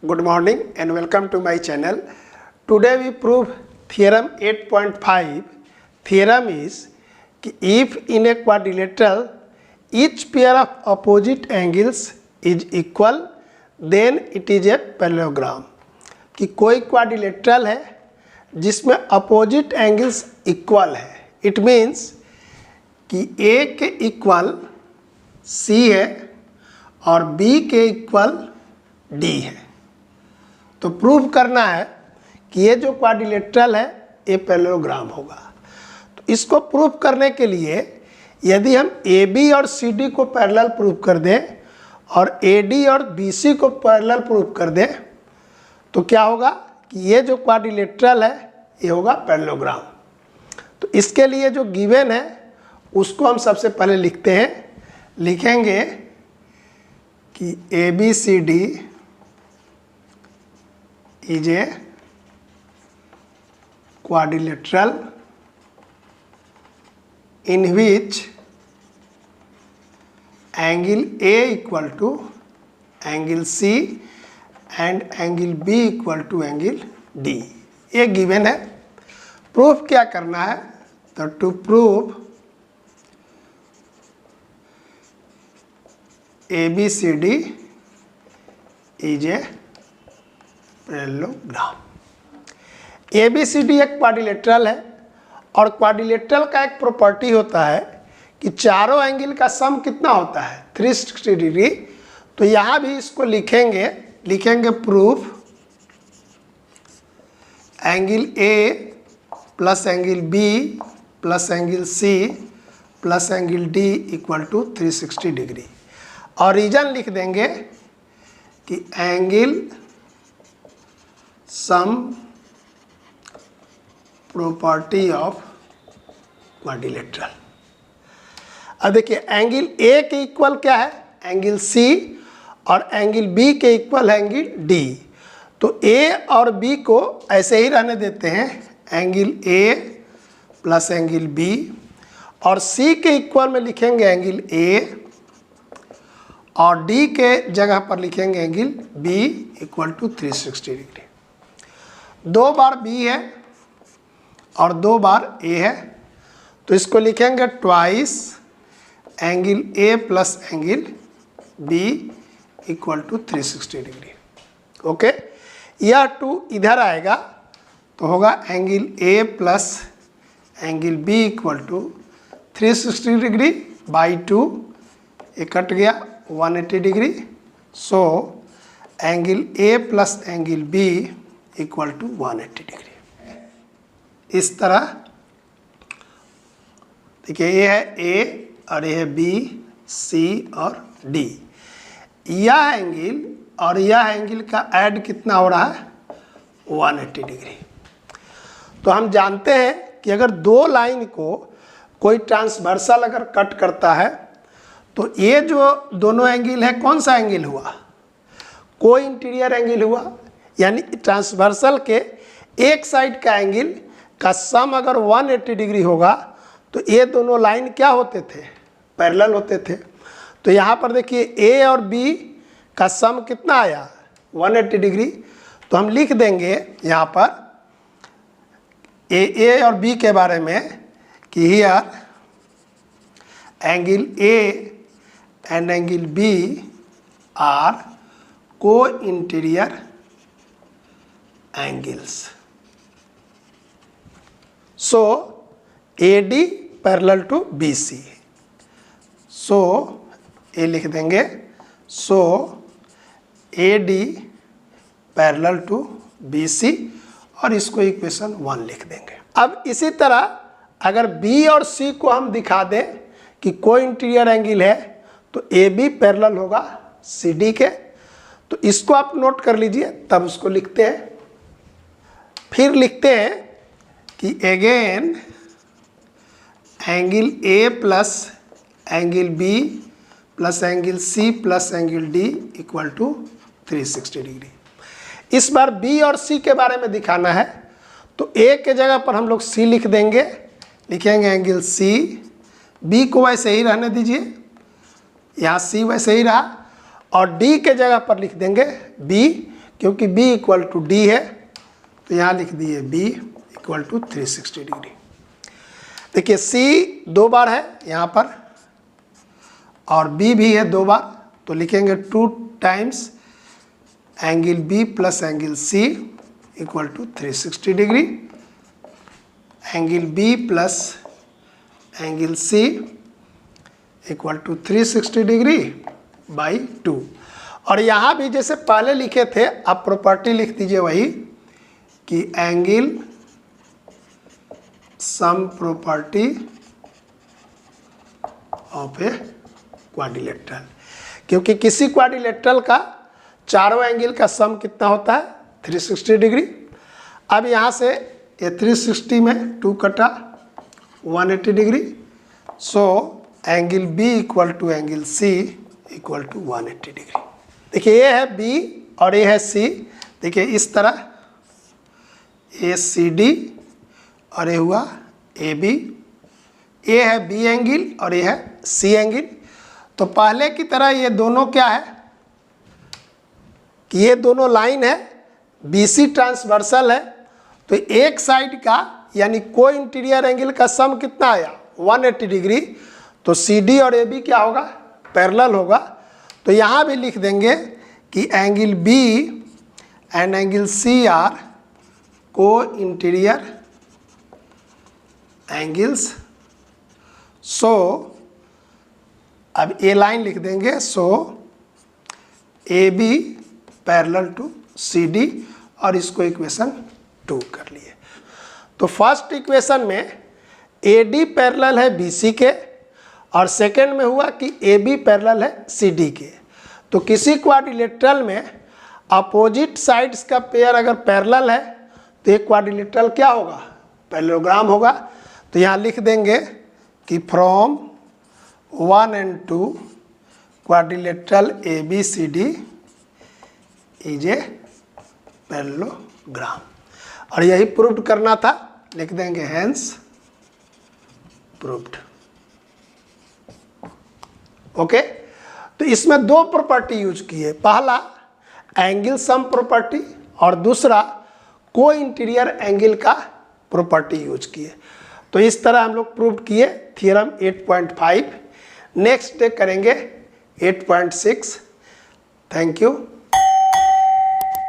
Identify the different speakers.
Speaker 1: Good morning and welcome to my channel. Today we prove theorem 8.5. Theorem is if in a quadrilateral each pair of opposite angles is equal then it is a parallelogram. कि कोई quadrilateral है जिसमें opposite angles equal है. It means कि ए के equal सी है और B के इक्वल डी है. तो प्रूव करना है कि ये जो क्वाड्रिलेटरल है ये पैरेललोग्राम होगा. तो इसको प्रूव करने के लिए यदि हम ए बी और सी डी को पैरेलल प्रूव कर दें और ए डी और बी सी को पैरेलल प्रूव कर दें तो क्या होगा कि ये जो क्वाड्रिलेटरल है ये होगा पैरेललोग्राम. तो इसके लिए जो गिवन है उसको हम सबसे पहले लिखते हैं. लिखेंगे कि A B C D is a quadrilateral in which angle A equal to angle C and angle B equal to angle D. ये given है. प्रूफ क्या करना है? तो to prove ABCD is a parallelogram. ABCD एक quadrilateral है और quadrilateral का एक प्रॉपर्टी होता है कि चारों एंगल का सम कितना होता है 360 डिग्री. तो यहाँ भी इसको लिखेंगे proof angle A plus angle B plus angle C plus angle D equal to 360 degree. और रीजन लिख देंगे कि angle sum property of quadrilateral. अब देखिए एंगल ए के इक्वल क्या है एंगल सी और एंगल बी के इक्वल है एंगल डी. तो ए और बी को ऐसे ही रहने देते हैं angle A plus angle B और सी के इक्वल में लिखेंगे एंगल ए और डी के जगह पर लिखेंगे angle B equal to 360 degree. 2 बार B है और 2 बार A है तो इसको लिखेंगे twice angle A plus angle B equal to 360 degree. Okay, यह 2 इधर आएगा तो होगा angle A plus angle B equal to 360 degree by 2. ये कट गया 180 degree. So angle A plus angle B equal to 180 degree. इस तरह देखिए ये है A और ये है B, C और D. यह एंगल और यह एंगल का ऐड कितना हो रहा है 180 डिग्री. तो हम जानते हैं कि अगर 2 लाइन को कोई ट्रांसवर्सल अगर कट करता है तो ये जो दोनों एंगल है कौन सा एंगल हुआ कोई इंटीरियर एंगल हुआ. यानी ट्रांसवर्सल के एक साइड का एंगल का सम अगर 180 डिग्री होगा तो ये दोनों लाइन क्या होते थे पैरेलल होते थे. तो यहाँ पर देखिए ए और बी का सम कितना आया 180 डिग्री. तो हम लिख देंगे यहाँ पर ए और बी के बारे में कि here angle A and angle B are co interior angles. So AD parallel to BC. So ये लिख देंगे so AD parallel to BC और इसको इक्वेशन 1 लिख देंगे. अब इसी तरह अगर B और C को हम दिखा दें कि कोई इंटीरियर एंगल है तो AB पैरेलल होगा CD के. तो इसको आप नोट कर लीजिए तब उसको लिखते हैं. फिर लिखते हैं कि again angle A plus angle B plus angle C plus angle D equal to 360 degree. इस बार B और C के बारे में दिखाना है तो A के जगह पर हम लोग C लिख देंगे. लिखेंगे एंगल C, B को वैसे ही रहने दीजिए यहाँ C वैसे ही रहा और D के जगह पर लिख देंगे B क्योंकि b इक्वल टू डी है तो यहाँ लिख दिए b इक्वल टू 360 डिग्री। देखिए c 2 बार है यहाँ पर और b भी है 2 बार, तो लिखेंगे 2 times angle b plus angle c equal to 360 degree. Angle b plus angle c equal to 360 degree by 2। और यहाँ भी जैसे पहले लिखे थे आप प्रॉपर्टी लिख दीजिए वही कि angle sum property of a quadrilateral, क्योंकि किसी क्वाड्रिलेटरल का चारों एंगल का सम कितना होता है 360 डिग्री। अब यहाँ से ये 360 में 2 कटा 180 degree, so angle B equal to angle C equal to 180 degree. देखिए ये है B और ये है C। देखिए इस तरह ACD और ये हुआ AB, ये है B एंगल और ये है C एंगल। तो पहले की तरह ये दोनों क्या है कि ये दोनों लाइन है, BC ट्रांसवर्सल है, तो एक साइड का यानी को इंटीरियर एंगल का सम कितना आया 180 डिग्री, तो CD और AB क्या होगा पैरेलल होगा। तो यहाँ भी लिख देंगे कि angle B and angle C are co interior angles. So अब ये लाइन लिख देंगे, so AB parallel to CD और इसको इक्वेशन 2 कर लिए। तो फर्स्ट इक्वेशन में AD पैरेलल है BC के और सेकेंड में हुआ कि AB पैरेलल है CD के। तो किसी क्वाड्रिलेटरल में अपोजिट साइड्स का पेयर अगर पैरेलल है तो एक क्वाड्रिलेटरल क्या होगा पैरेललोग्राम होगा। तो यहाँ लिख देंगे कि from 1 and 2 quadrilateral ABCD is a parallelogram, और यही प्रूव्ड करना था, लिख देंगे हेंस प्रूव्ड। ओके, तो इसमें 2 प्रॉपर्टी यूज की है, पहला एंगल सम प्रॉपर्टी और दूसरा को इंटीरियर एंगल का प्रॉपर्टी यूज की है। तो इस तरह हम लोग प्रूव किए थ्योरम 8.5। नेक्स्ट डे करेंगे 8.6। Thank you.